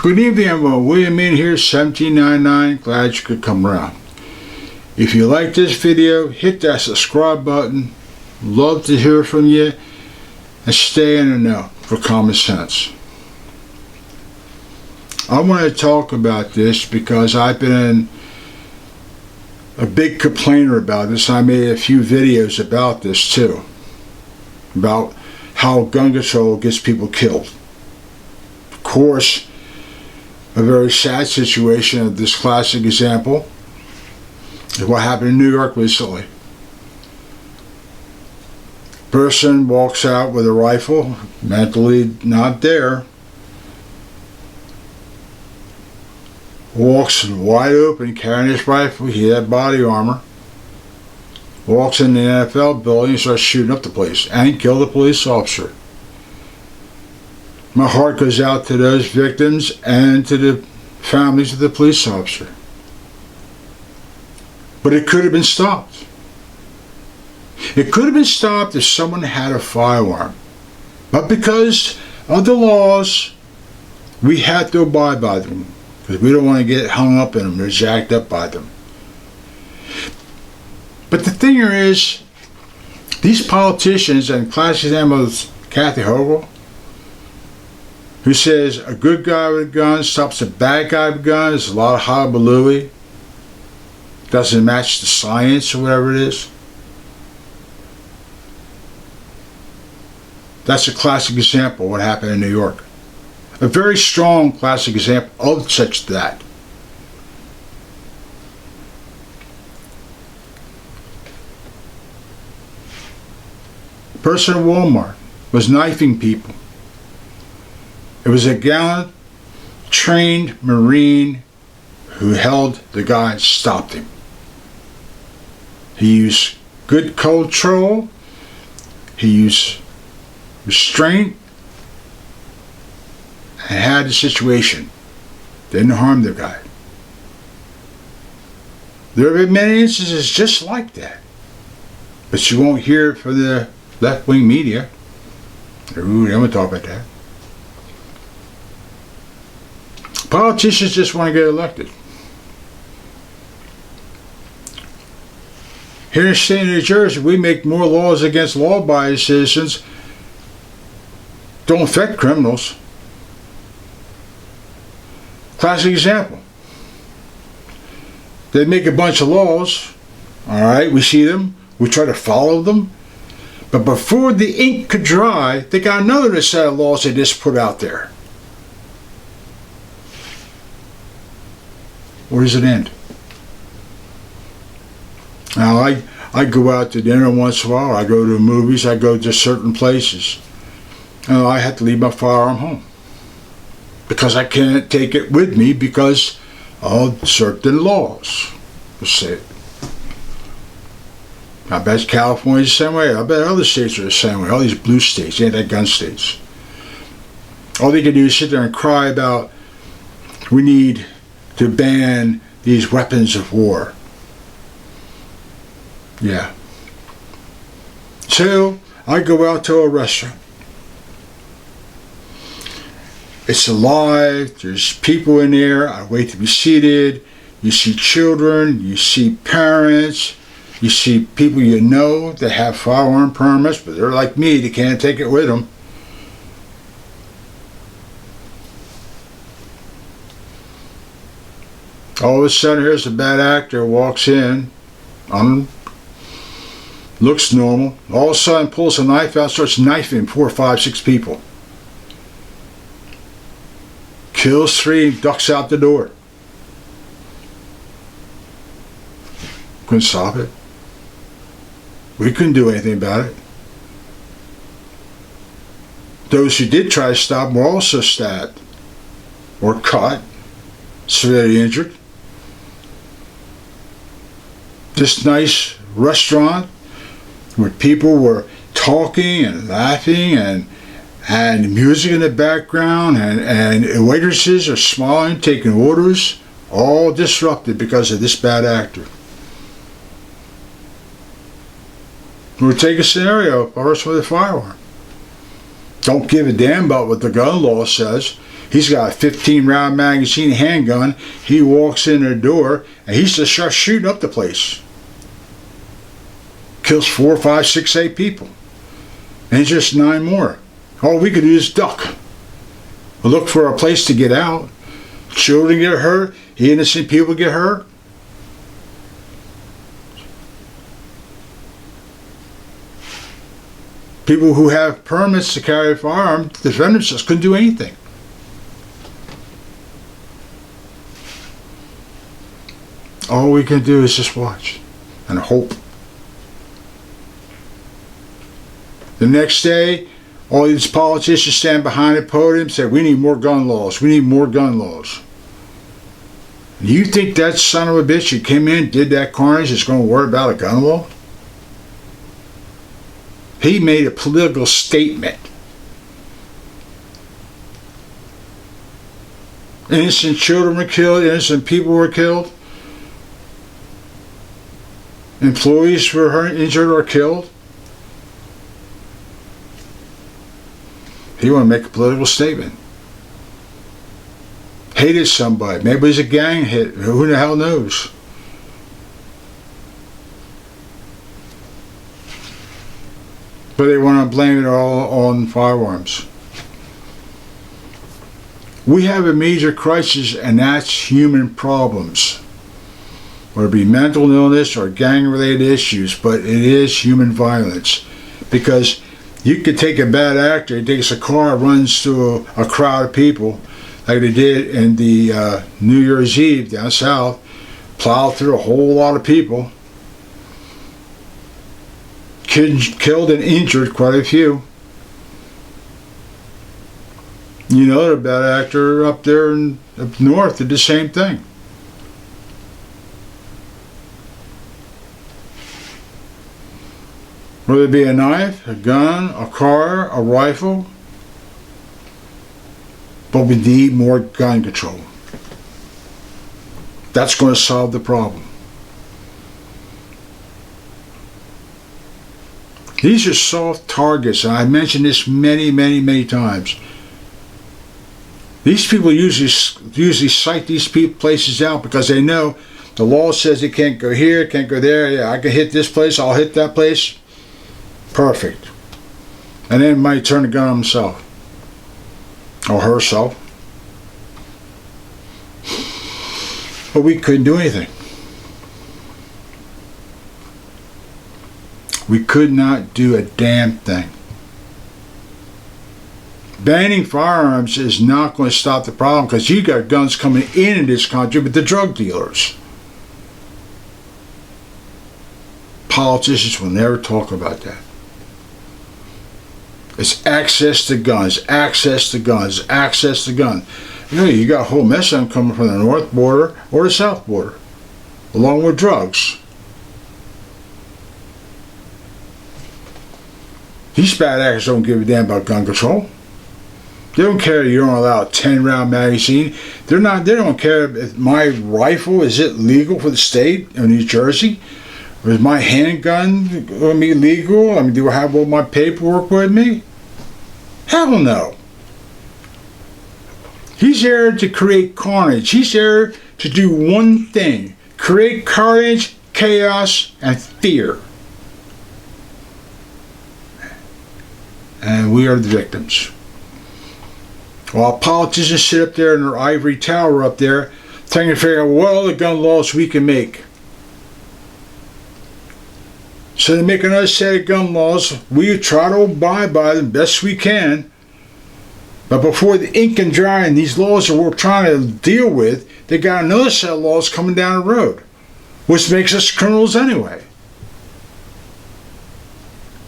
Good evening, everyone. William in here, 1799. Glad you could come around. If you like this video, hit that subscribe button. Love to hear from you. And stay in the know for common sense. I want to talk about this because I've been a big complainer about this. I made a few videos about this too. About how gun control gets people killed. Of course, a very sad situation of this classic example is what happened in New York recently. Person walks out with a rifle, mentally not there, walks wide open carrying his rifle, he had body armor, walks in the NFL building and starts shooting up the place and killed a police officer. My heart goes out to those victims and to the families of the police officer. But it could have been stopped. It could have been stopped if someone had a firearm. But because of the laws, we had to abide by them. Because we don't want to get hung up in them or jacked up by them. But the thing here is, these politicians, and classic example is Kathy Hochul, who says a good guy with a gun stops a bad guy with a gun. There's a lot of hullabaloo. Doesn't match the science or whatever it is. That's a classic example of what happened in New York. A very strong classic example of such that. A person at Walmart was knifing people. It was a gallant, trained Marine who held the guy and stopped him. He used good control. He used restraint and had the situation. Didn't harm the guy. There have been many instances just like that. But you won't hear it from the left-wing media. Ooh, I'm going to talk about that. Politicians just want to get elected. Here in the state of New Jersey, we make more laws against law-abiding citizens. Don't affect criminals. Classic example. They make a bunch of laws. Alright, we see them. We try to follow them. But before the ink could dry, they got another set of laws they just put out there. Where does it end? Now, I go out to dinner once in a while. I go to the movies. I go to certain places. I have to leave my firearm home. Because I can't take it with me because of certain laws. Let's say it. I bet California's the same way. I bet other states are the same way. All these blue states, anti-gun states. All they can do is sit there and cry about, we need to ban these weapons of war. Yeah. So, I go out to a restaurant. It's alive, there's people in there, I wait to be seated. You see children, you see parents, you see people you know that have firearm permits, but they're like me, they can't take it with them. All of a sudden, here's a bad actor walks in, looks normal. All of a sudden, pulls a knife out, starts knifing 4, 5, 6 people. Kills 3, ducks out the door. Couldn't stop it. We couldn't do anything about it. Those who did try to stop were also stabbed or cut, severely injured. This nice restaurant where people were talking and laughing and music in the background and waitresses are smiling, taking orders, all disrupted because of this bad actor. We'll take a scenario, a person with a firearm. Don't give a damn about what the gun law says. He's got a 15-round magazine handgun. He walks in the door and he just starts shooting up the place. Kills 4, 5, 6, 8 people. And just 9 more. All we could do is duck. Look for a place to get out. Children get hurt. Innocent people get hurt. People who have permits to carry a firearm, the defendants just couldn't do anything. All we can do is just watch and hope. The next day, all these politicians stand behind the podium and say, we need more gun laws. We need more gun laws. You think that son of a bitch who came in, did that carnage, is going to worry about a gun law? He made a political statement. Innocent children were killed. Innocent people were killed. Employees were hurt, injured, or killed. He wanted to make a political statement. Hated somebody. Maybe it was a gang hit. Who the hell knows? But they want to blame it all on firearms. We have a major crisis, and that's human problems. Whether it be mental illness or gang-related issues, but it is human violence. Because you could take a bad actor, he takes a car, runs through a crowd of people, like they did in the New Year's Eve down south, plowed through a whole lot of people, killed and injured quite a few. You know, the bad actor up there up north did the same thing. Whether it be a knife, a gun, a car, a rifle, but we need more gun control. That's going to solve the problem. These are soft targets, and I mentioned this many, many, many times. These people usually cite these places out because they know the law says they can't go here, can't go there. Yeah, I can hit this place, I'll hit that place. Perfect. And then might turn the gun on himself or herself. But we couldn't do anything. We could not do a damn thing. Banning firearms is not going to stop the problem because you got guns coming in this country with the drug dealers. Politicians will never talk about that. It's access to guns, access to guns, access to guns. You know, you got a whole mess of them coming from the north border or the south border, along with drugs. These bad actors don't give a damn about gun control. They don't care if you don't allow a 10-round magazine. They don't care if my rifle, is it legal for the state of New Jersey? Or is my handgun going to be legal? I mean, do I have all my paperwork with me? Hell no. He's there to create carnage. He's there to do one thing. Create carnage, chaos, and fear. And we are the victims. While politicians sit up there in their ivory tower up there, trying to figure out what other gun laws we can make. So they make another set of gun laws. We try to abide by them best we can. But before the ink can dry and these laws that we're trying to deal with, they got another set of laws coming down the road, which makes us criminals anyway.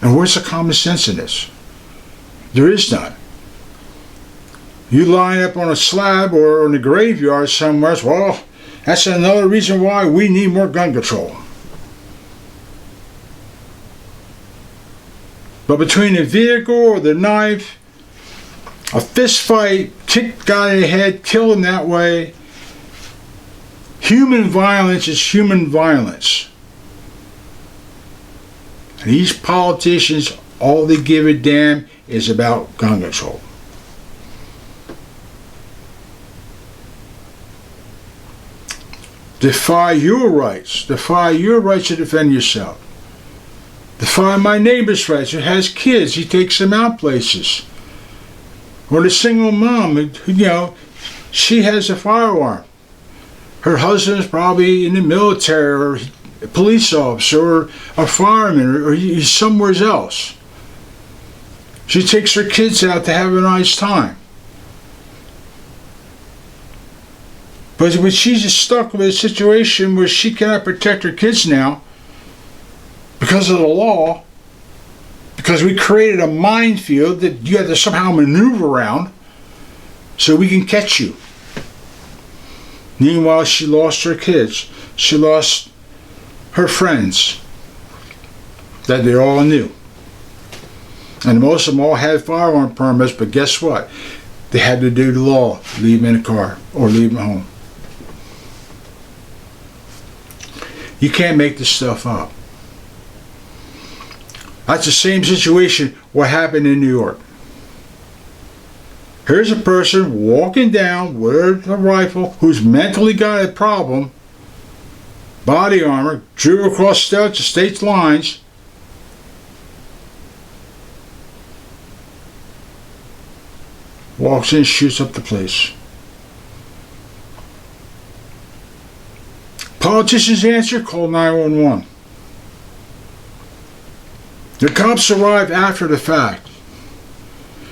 And where's the common sense in this? There is none. You line up on a slab or in a graveyard somewhere, well, that's another reason why we need more gun control. But between the vehicle or the knife, a fist fight, kick guy in the head, kill him that way, human violence is human violence. And these politicians, all they give a damn is about gun control. Defy your rights. Defy your rights to defend yourself. Defy my neighbor's rights who has kids. He takes them out places. Or the single mom, she has a firearm. Her husband's probably in the military or a police officer or a fireman or he's somewhere else. She takes her kids out to have a nice time. But when she's just stuck with a situation where she cannot protect her kids now because of the law, because we created a minefield that you have to somehow maneuver around so we can catch you. Meanwhile, she lost her kids. She lost her friends that they all knew. And most of them all had firearm permits, but guess what? They had to do the law, leave them in a car or leave them home. You can't make this stuff up. That's the same situation what happened in New York. Here's a person walking down with a rifle who's mentally got a problem, body armor, drew across state lines, walks in, shoots up the place. Politicians answer, call 911. The cops arrive after the fact.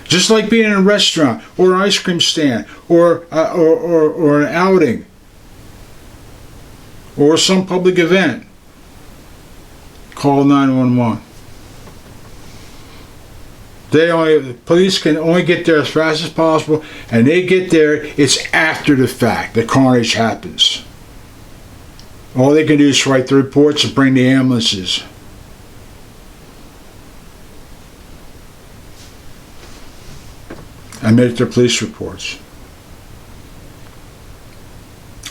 Just like being in a restaurant or an ice cream stand or an outing or some public event. Call 911. The police can only get there as fast as possible, and they get there, it's after the fact the carnage happens. All they can do is write the reports and bring the ambulances. And make their police reports.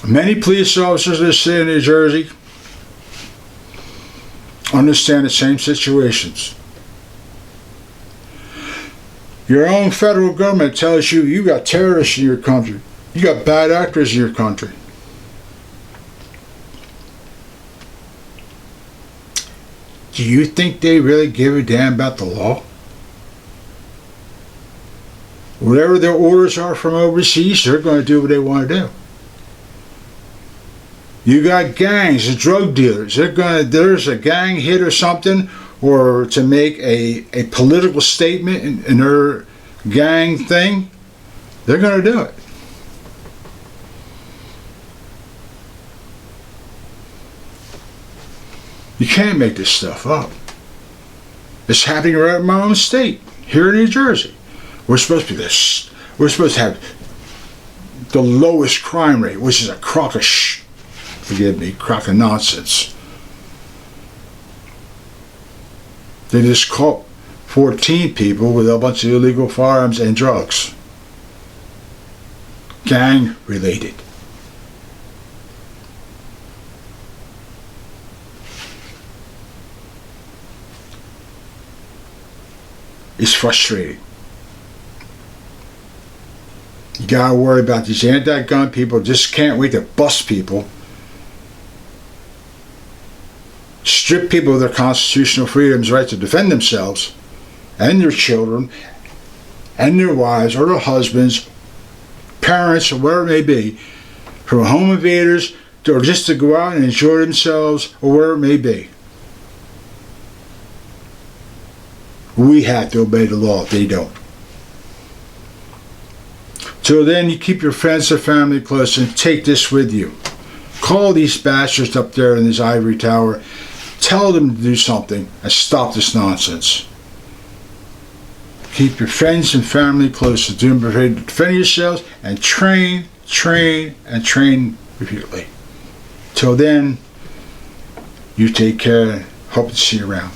Many police officers in the state of New Jersey understand the same situations. Your own federal government tells you you got terrorists in your country. You got bad actors in your country. Do you think they really give a damn about the law? Whatever their orders are from overseas, they're going to do what they want to do. You got gangs and drug dealers. There's a gang hit or something, or to make a political statement in their gang thing, they're going to do it. You can't make this stuff up. It's happening right in my own state, here in New Jersey. We're supposed to be this. We're supposed to have the lowest crime rate, which is a crock of nonsense. They just caught 14 people with a bunch of illegal firearms and drugs. Gang related. It's frustrating. You gotta worry about these anti-gun people. Just can't wait to bust people. Strip people of their constitutional freedoms, right to defend themselves and their children and their wives or their husbands, parents, or whatever it may be, from home invaders or just to go out and enjoy themselves or whatever it may be. We have to obey the law if they don't. Till then, you keep your friends and family close and take this with you. Call these bastards up there in this ivory tower. Tell them to do something and stop this nonsense. Keep your friends and family close to defend yourselves and train repeatedly. Till then, you take care and hope to see you around.